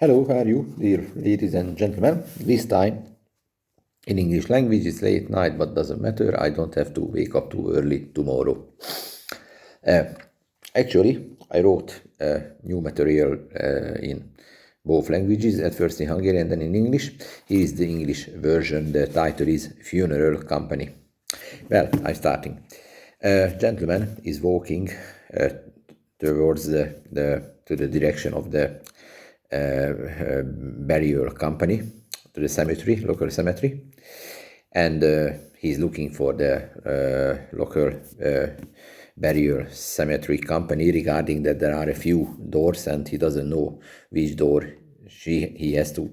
Hello, how are you, dear ladies and gentlemen? This time in English language, it's late night, but doesn't matter. I don't have to wake up too early tomorrow. Uh, Actually, I wrote new material in both languages, at first in Hungarian and then in English. Here is the English version. The title is Funeral Company. Well, I'm starting. A gentleman is walking towards to the direction of the burial company, to the cemetery, local cemetery, and he's looking for the local burial cemetery company, regarding that there are a few doors and he doesn't know which door he has to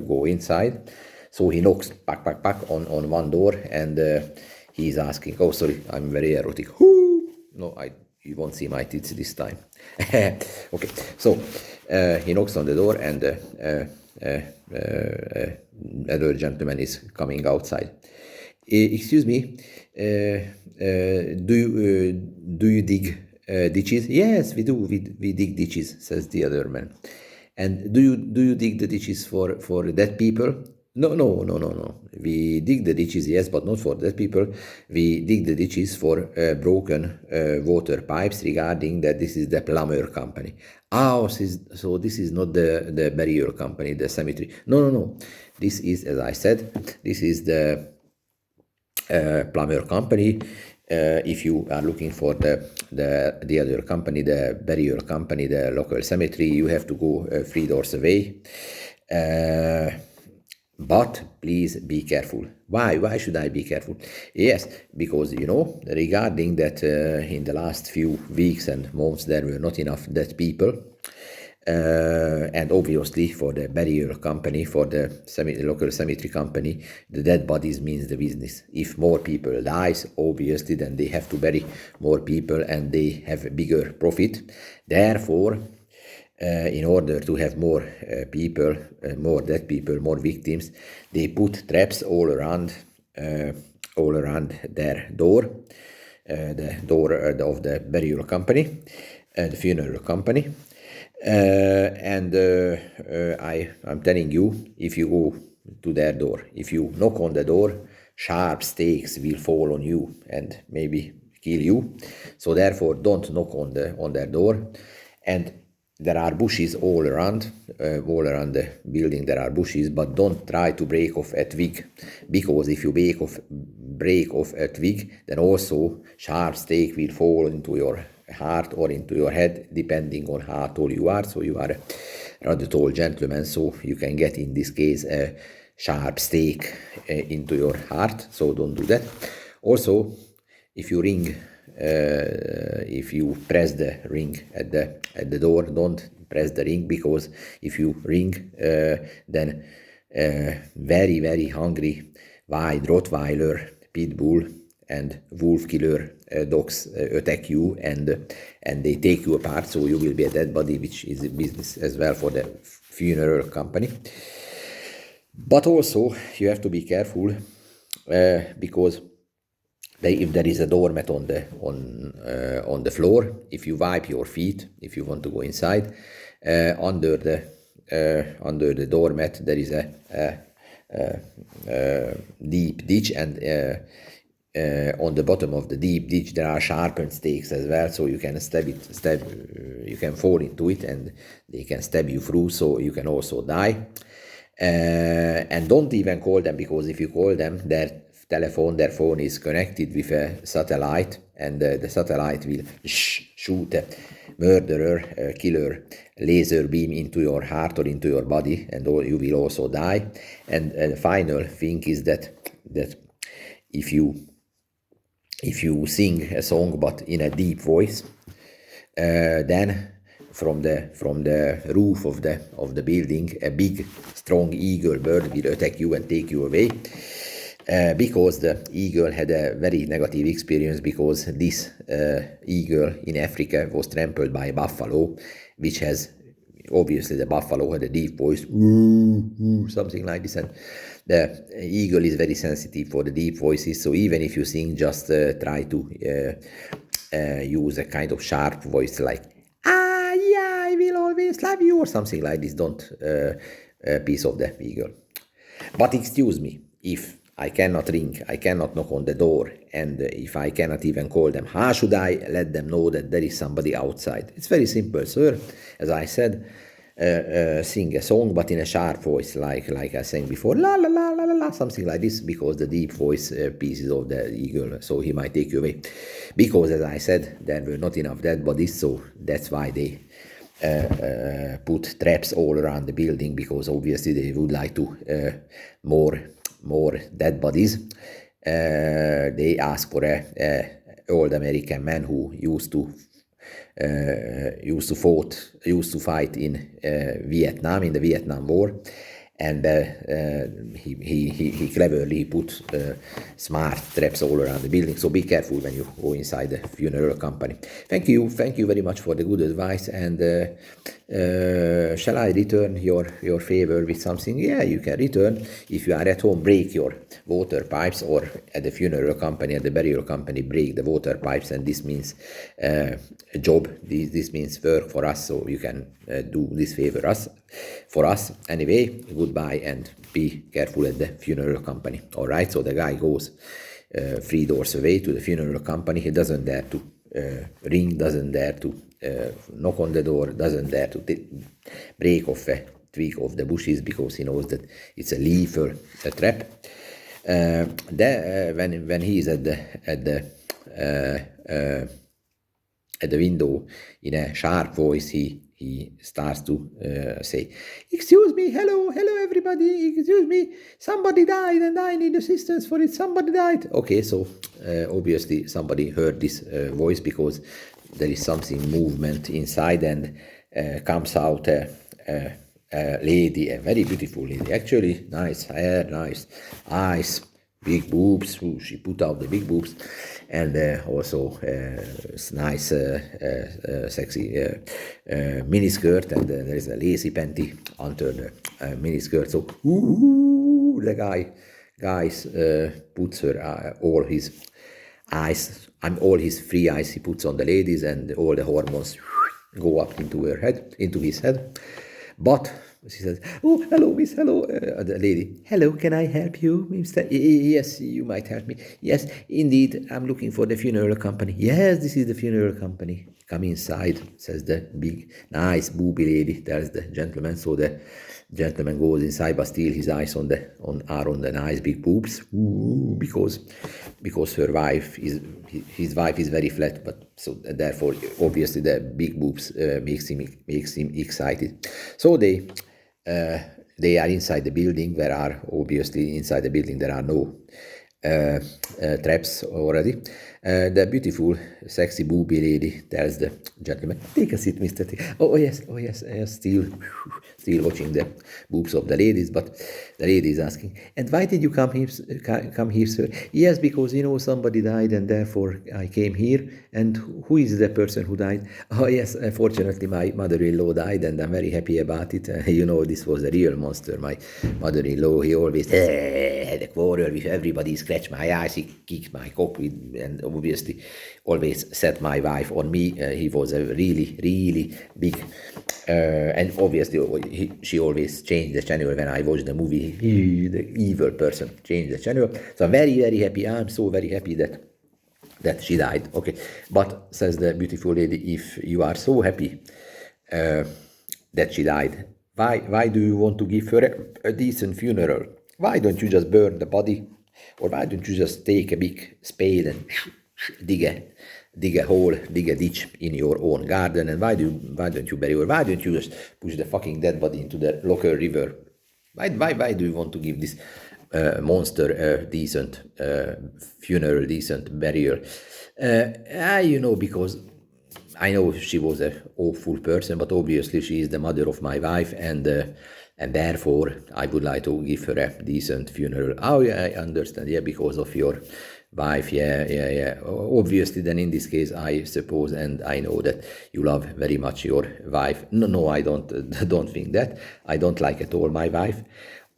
go inside. So he knocks on one door, and he's asking, oh sorry, I'm very erotic. No, you won't see my tits this time. Okay, so he knocks on the door, and another gentleman is coming outside. Excuse me, do you dig ditches? Yes, we do. We dig ditches, says the other man. And do you dig the ditches for dead people? No. We dig the ditches, yes, but not for dead people. We dig the ditches for broken water pipes, regarding that this is the plumber company. So this is not the burial company, the cemetery. No. This is, as I said, this is the plumber company. If you are looking for the other company, the burial company, the local cemetery, you have to go 3 doors away. But please be careful. Why should I be careful? Yes, because, regarding that in the last few weeks and months there were not enough dead people. And obviously for the burial company, for the local cemetery company, the dead bodies means the business. If more people dies, obviously then they have to bury more people and they have a bigger profit. Therefore, in order to have more people, more dead people, more victims, they put traps all around their door, the door of the burial company, the funeral company. I'm telling you, if you go to their door, if you knock on the door, sharp stakes will fall on you and maybe kill you. So therefore, don't knock on their door. And there are bushes all around the building. There are bushes, but don't try to break off a twig, because if you break off a twig, then also sharp stake will fall into your heart or into your head, depending on how tall you are. So you are a rather tall gentleman, so you can get, in this case, a sharp stake into your heart. So don't do that. Also, if you ring, if you press the ring at the door, don't press the ring, because if you ring, then very, very hungry wide Rottweiler, pit bull, and wolf killer dogs attack you, and they take you apart. So you will be a dead body, which is a business as well for the funeral company. But also you have to be careful, because if there is a doormat on the floor, if you wipe your feet, if you want to go inside, under the doormat there is a deep ditch, and on the bottom of the deep ditch there are sharpened stakes as well, so you can you can fall into it and they can stab you through, so you can also die. And don't even call them, because if you call them, their phone is connected with a satellite, and the satellite will shoot a murderer, killer laser beam into your heart or into your body, and you will also die. And the final thing is that if you sing a song but in a deep voice, then from the roof of the building, a big strong eagle bird will attack you and take you away. Because the eagle had a very negative experience, because this eagle in Africa was trampled by a buffalo, which has, obviously the buffalo had a deep voice, something like this, and the eagle is very sensitive for the deep voices. So even if you sing, just try to use a kind of sharp voice, like, yeah, I will always yes, love you, or something like this. Don't piece of the eagle. But excuse me, if I cannot ring, I cannot knock on the door, and if I cannot even call them, how should I let them know that there is somebody outside? It's very simple, sir. As I said, sing a song, but in a sharp voice, like I sang before, la la la la la la, something like this, because the deep voice pieces of the eagle, so he might take you away. Because, as I said, there were not enough dead bodies, so that's why they put traps all around the building, because obviously they would like to more dead bodies. They ask for a old American man who used to fight in Vietnam, in the Vietnam War, and he cleverly put smart traps all around the building. So be careful when you go inside the funeral company. Thank you very much for the good advice. And shall I return your favor with something? Yeah, you can return. If you are at home, break your water pipes, or at the funeral company, at the burial company, break the water pipes, and this means a job. This means work for us, so you can do this favor for us. Anyway, goodbye, and be careful at the funeral company. All right, so the guy goes 3 doors away to the funeral company. He doesn't dare to ring, doesn't dare to knock on the door, doesn't dare to break off a twig of the bushes, because he knows that it's a lethal trap. When he is at the window, in a sharp voice, he starts to say, excuse me, hello everybody, excuse me, somebody died and I need assistance for it, somebody died. Okay, so obviously somebody heard this voice, because there is something movement inside, and comes out a lady, a very beautiful lady, actually, nice hair, nice eyes, big boobs. Ooh, she put out the big boobs, and also nice sexy miniskirt, and there is a lacy panty under the miniskirt. So the guys puts her all his eyes, all his free eyes he puts on the ladies, and all the hormones go up into his head. But she says, oh, hello, miss, hello. The lady, hello, can I help you, Mr.? Yes, you might help me. Yes, indeed, I'm looking for the funeral company. Yes, this is the funeral company. Come inside, says the big, nice, booby lady, tells the gentleman. So the gentleman goes inside, but still his eyes are on the nice big boobs. Ooh, because his wife is very flat, but so therefore obviously the big boobs makes him excited. So they are inside the building. There are no traps already. The beautiful, sexy booby lady tells the gentleman, take a seat, Mr. T. Oh yes, still watching the boobs of the ladies, but the lady is asking, and why did you come here, sir? Yes, because somebody died, and therefore I came here. And who is the person who died? Oh yes, fortunately my mother-in-law died, and I'm very happy about it. This was a real monster. My mother-in-law, he always had a quarrel with everybody, scratched my eyes, he kicked my cock, and obviously always set my wife on me. He was a really, really big, and obviously she always changed the channel when I watched the movie. The evil person changed the channel. So I'm very, very happy. I'm so very happy that she died. Okay, but says the beautiful lady, if you are so happy that she died, why do you want to give her a decent funeral? Why don't you just burn the body? Or why don't you just take a big spade and dig a hole, dig a ditch in your own garden? And why don't you bury her? Why don't you just push the fucking dead body into the local river? Why do you want to give this monster a decent funeral, decent burial? Because I know she was an awful person, but obviously she is the mother of my wife, and therefore I would like to give her a decent funeral. Oh yeah, I understand. Yeah, because of your wife. Yeah. Obviously, then in this case, I suppose, and I know that you love very much your wife. No, I don't think that. I don't like at all my wife.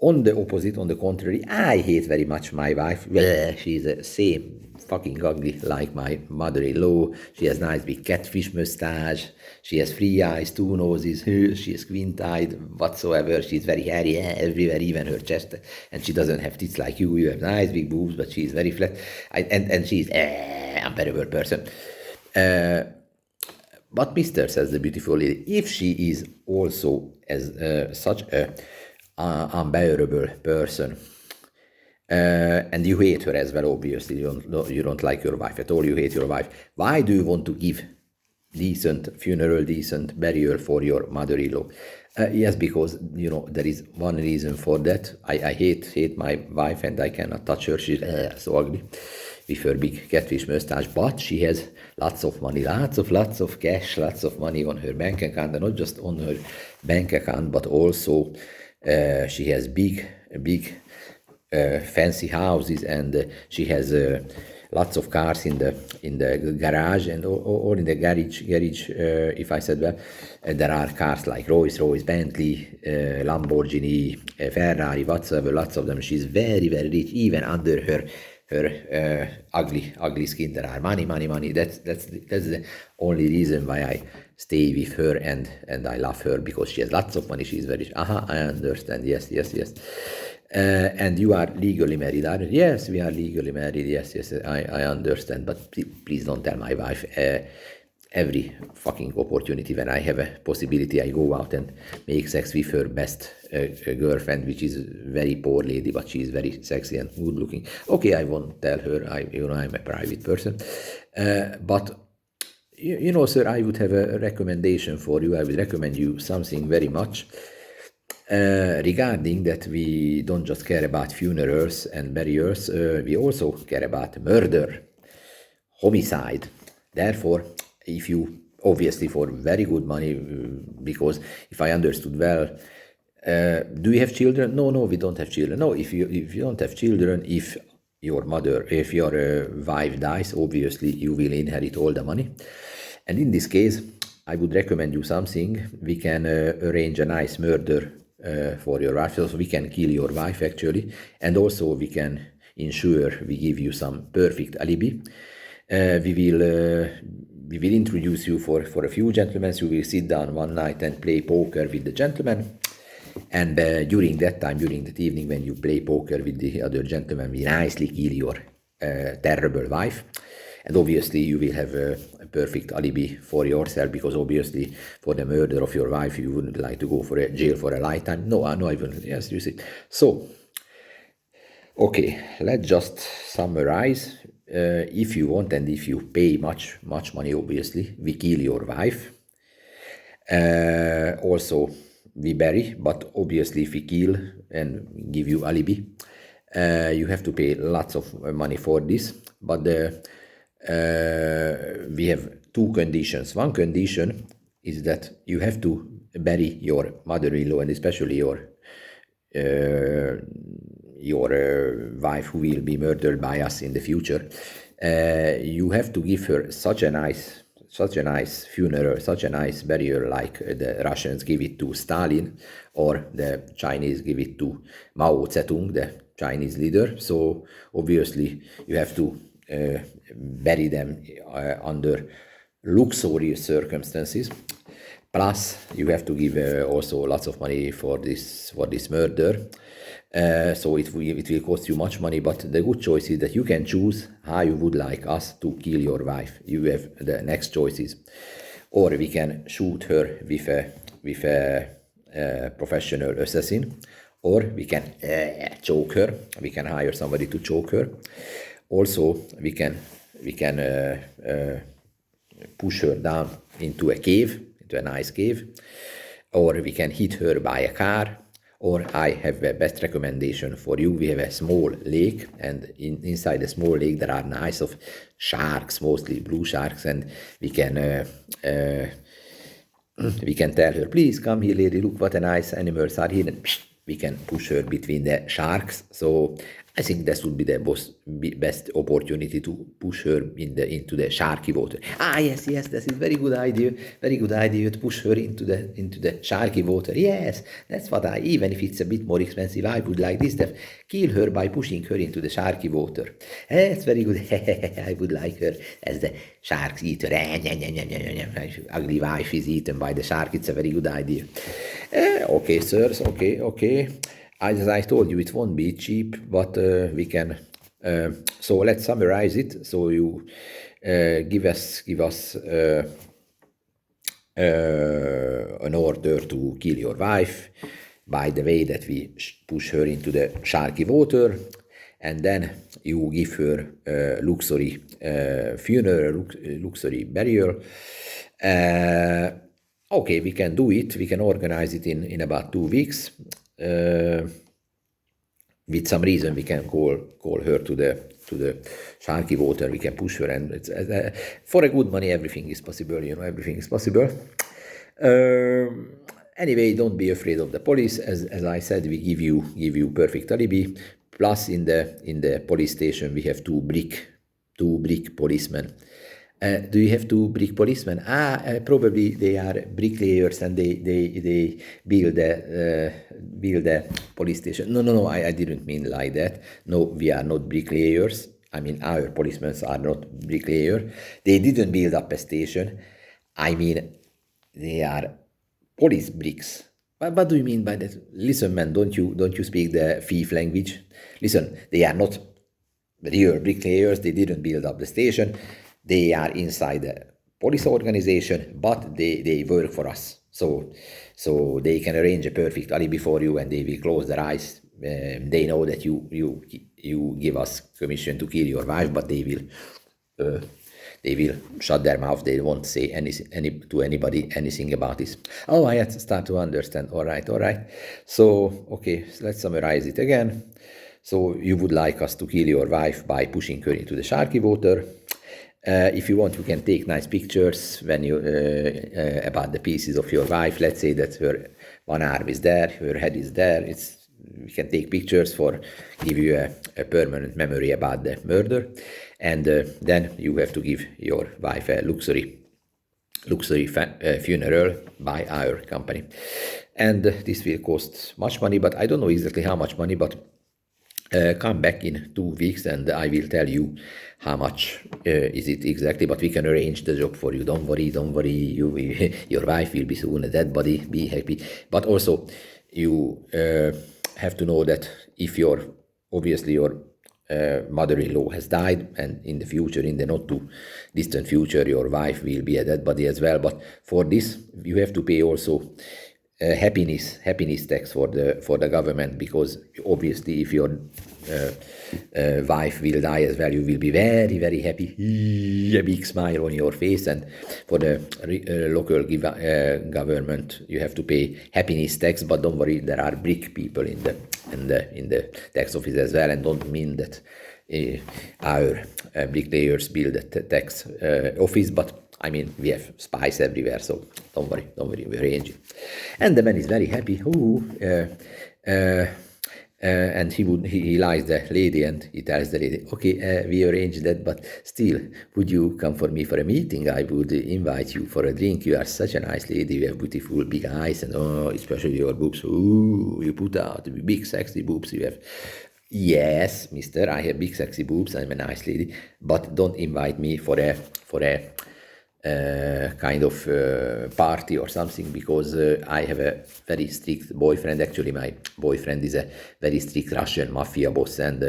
On the opposite, on the contrary, I hate very much my wife. Well, she's the same fucking ugly like my mother-in-law. She has nice big catfish mustache. She has 3 eyes, 2 noses. She is squint-eyed whatsoever. She's very hairy everywhere, even her chest. And she doesn't have tits like you. You have nice big boobs, but she's very flat. And she's unbearable person. But Mister, says the beautiful lady, if she is also as such a unbearable person, and you hate her as well, obviously, you don't like your wife at all, you hate your wife, why do you want to give decent funeral, decent burial for your mother-in-law? Yes, because, there is one reason for that. I hate my wife and I cannot touch her. She's so ugly with her big catfish mustache, but she has lots of money, lots of cash, lots of money on her bank account, and not just on her bank account, but also she has big fancy houses, and she has lots of cars in the garage and or in the garage. If I said well, there are cars like Rolls-Royce, Bentley, Lamborghini, Ferrari, whatsoever. Lots of them. She's very rich, even under her ugly skin. There are money. That's the only reason why I stay with her and I love her, because she has lots of money. She's very rich. I understand. Yes. And you are legally married, are you? Yes, we are legally married. Yes, I understand. But please don't tell my wife. Every fucking opportunity when I have a possibility, I go out and make sex with her best girlfriend, which is very poor lady, but she is very sexy and good looking. Okay, I won't tell her. I'm a private person. But sir, I would have a recommendation for you. I would recommend you something very much. Regarding that, we don't just care about funerals and burials, we also care about murder, homicide. Therefore, if you, obviously for very good money, because if I understood well, do you have children? No, we don't have children. No, if you don't have children, if your wife dies, obviously you will inherit all the money. And in this case, I would recommend you something. We can arrange a nice murder for your wife. So we can kill your wife, actually, and also we can ensure we give you some perfect alibi. We will introduce you for a few gentlemen. You will sit down one night and play poker with the gentlemen. And during that evening, when you play poker with the other gentlemen, we nicely kill your terrible wife. And obviously you will have a perfect alibi for yourself, because obviously for the murder of your wife, you wouldn't like to go for a jail for a lifetime. No, I wouldn't. Yes, you see. So, okay, let's just summarize. If you want, and if you pay much money, obviously, we kill your wife. Also, we bury, but obviously if we kill and give you alibi, you have to pay lots of money for this. But we have two conditions. One condition is that you have to bury your mother-in-law, and especially your wife who will be murdered by us in the future. You have to give her such a nice funeral, such a nice burial, like the Russians give it to Stalin, or the Chinese give it to Mao Zedong, the Chinese leader. So obviously you have to bury them under luxurious circumstances. Plus, you have to give also lots of money for this murder. So it will cost you much money, but the good choice is that you can choose how you would like us to kill your wife. You have the next choices. Or we can shoot her with a professional assassin, or we can choke her. We can hire somebody to choke her. Also, we can push her down into a cave, into a nice cave, or we can hit her by a car. Or I have a best recommendation for you. We have a small lake, and inside the small lake there are nice of sharks, mostly blue sharks, and we can tell her, please come here, lady, look what a nice animals are here. And we can push her between the sharks. So I think this would be the best opportunity to push her into the sharky water. Ah, yes, yes, that is very good idea. Very good idea to push her into the sharky water. Yes, that's what even if it's a bit more expensive, I would like this stuff. Kill her by pushing her into the sharky water. That's very good. I would like her as the shark's eater. Ugly wife is eaten by the shark. It's a very good idea. Okay, sirs. Okay. As I told you, it won't be cheap, but we can. So let's summarize it. So you give us an order to kill your wife by the way that we push her into the sharky water, and then you give her luxury funeral, luxury burial. Okay, we can do it. We can organize it in about 2 weeks. With some reason, we can call her to the sharky water. We can push her, and it's for a good money. Everything is possible. Everything is possible. Anyway, don't be afraid of the police. As I said, we give you perfect alibi. Plus, in the police station, we have two brick policemen. Do you have two brick policemen? Probably they are bricklayers and they build a police station. No, I didn't mean like that. No, we are not bricklayers. I mean, our policemen are not bricklayers. They didn't build up a station. I mean, they are police bricks. What do you mean by that? Listen, man, don't you speak the thief language? Listen, they are not real bricklayers. They didn't build up the station. They are inside the police organization, but they work for us. So they can arrange a perfect alibi for you, and they will close their eyes. They know that you give us commission to kill your wife, but they will shut their mouth. They won't say to anybody anything about this. Oh, I start to understand. All right. So, okay, let's summarize it again. So you would like us to kill your wife by pushing her into the sharky water. If you want, you can take nice pictures when you about the pieces of your wife. Let's say that her one arm is there, her head is there. We can take pictures for give you a permanent memory about the murder, and then you have to give your wife a luxury funeral by our company, and this will cost much money, but I don't know exactly how much money, but come back in 2 weeks and I will tell you how much is it exactly, but we can arrange the job for you. Don't worry, your wife will be soon a dead body, be happy. But also you have to know that if your mother-in-law has died, and in the future, in the not too distant future, your wife will be a dead body as well. But for this, you have to pay also happiness tax for the government, because obviously if your wife will die as well, you will be very, very happy, a big smile on your face, and for the local government you have to pay happiness tax. But don't worry, there are brick people in the tax office as well, and don't mean that our bricklayers build a tax office, but I mean, we have spies everywhere, so don't worry, we arrange it. And the man is very happy. And he likes the lady, and he tells the lady, okay, we arranged that, but still, would you come for me for a meeting? I would invite you for a drink. You are such a nice lady. You have beautiful big eyes, and especially your boobs. Ooh, you put out big sexy boobs. You have. Yes, mister, I have big sexy boobs. I'm a nice lady, but don't invite me for a kind of party or something, because I have a very strict boyfriend. Actually, my boyfriend is a very strict Russian mafia boss, and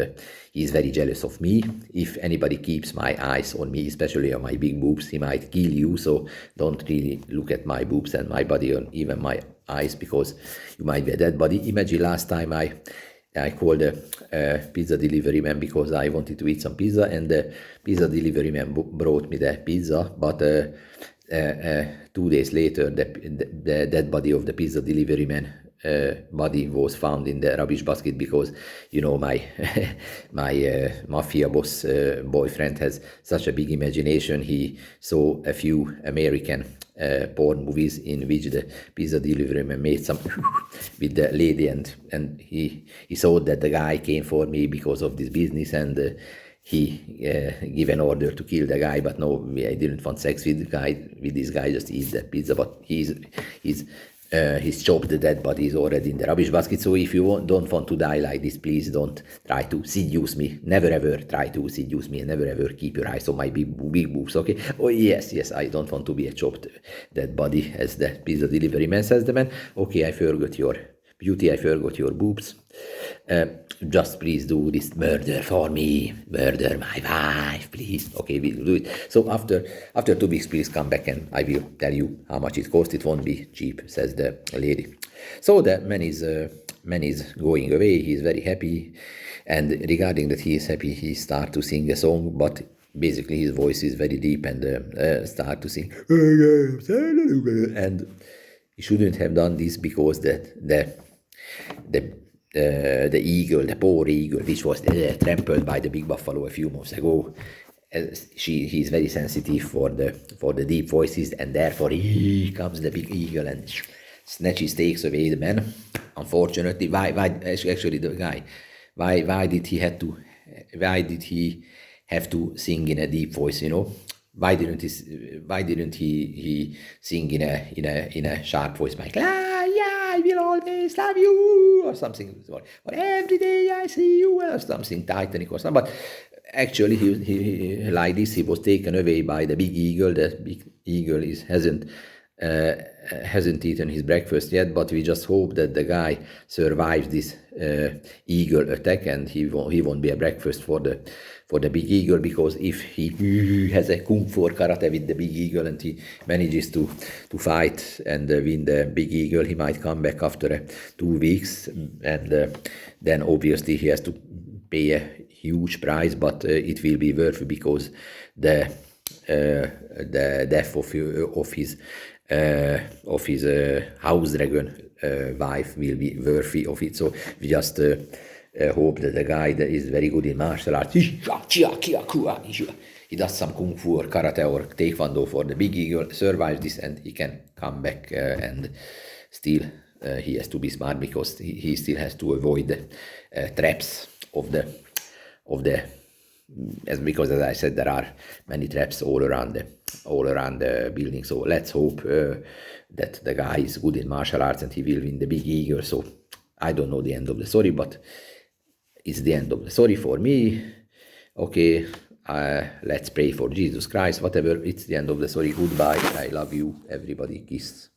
he's very jealous of me. If anybody keeps my eyes on me, especially on my big boobs, he might kill you. So don't really look at my boobs and my body, or even my eyes, because you might be a dead body. Imagine last time I called a pizza delivery man because I wanted to eat some pizza, and the pizza delivery man brought me the pizza, but 2 days later the dead body of the pizza delivery man body was found in the rubbish basket because my my mafia boss boyfriend has such a big imagination. He saw a few American porn movies in which the pizza delivery man made some with the lady, and he saw that the guy came for me because of this business, and he gave an order to kill the guy, but no, I didn't want sex with this guy, just eat the pizza. But he's chopped the dead body is already in the rubbish basket. So if you don't want to die like this, please don't try to seduce me. Never ever try to seduce me, and never ever keep your eyes on my big boobs, okay? Oh yes, I don't want to be a chopped dead body, as the pizza delivery man says. The man, okay, I forgot your beauty, I forgot your boobs. Just please do this murder for me, murder my wife, please. Okay, we'll do it. So after 2 weeks, please come back and I will tell you how much it cost. It won't be cheap, says the lady. So the man is going away. He's very happy, and regarding that he is happy, he start to sing a song, but basically his voice is very deep, and start to sing, and he shouldn't have done this because the eagle, the poor eagle, which was trampled by the big buffalo a few months ago, he's very sensitive for the deep voices, and therefore comes the big eagle and snatches, takes away the man. Unfortunately, why actually the guy, why did he have to sing in a deep voice? Why didn't he sing in a sharp voice, like I will always love you, or something, or every day I see you, or something Titanic or something. But actually, he like this, he was taken away by the big eagle. The big eagle hasn't eaten his breakfast yet, but we just hope that the guy survives this eagle attack, and he won't be a breakfast for the big eagle, because if he has a kung fu or karate with the big eagle and he manages to fight and win the big eagle, he might come back after 2 weeks, and then obviously he has to pay a huge price, but it will be worth it, because the death of his house dragon wife will be worthy of it. So we just hope that the guy that is very good in martial arts, he does some kung fu or karate or taekwondo for the big eagle, survives this, and he can come back, and still he has to be smart, because he still has to avoid the traps of the because, as I said, there are many traps all around the building. So let's hope that the guy is good in martial arts and he will win the big eagle. So I don't know the end of the story, but it's the end of the story for me. Okay, let's pray for Jesus Christ. Whatever, it's the end of the story. Goodbye. I love you, everybody. Kiss.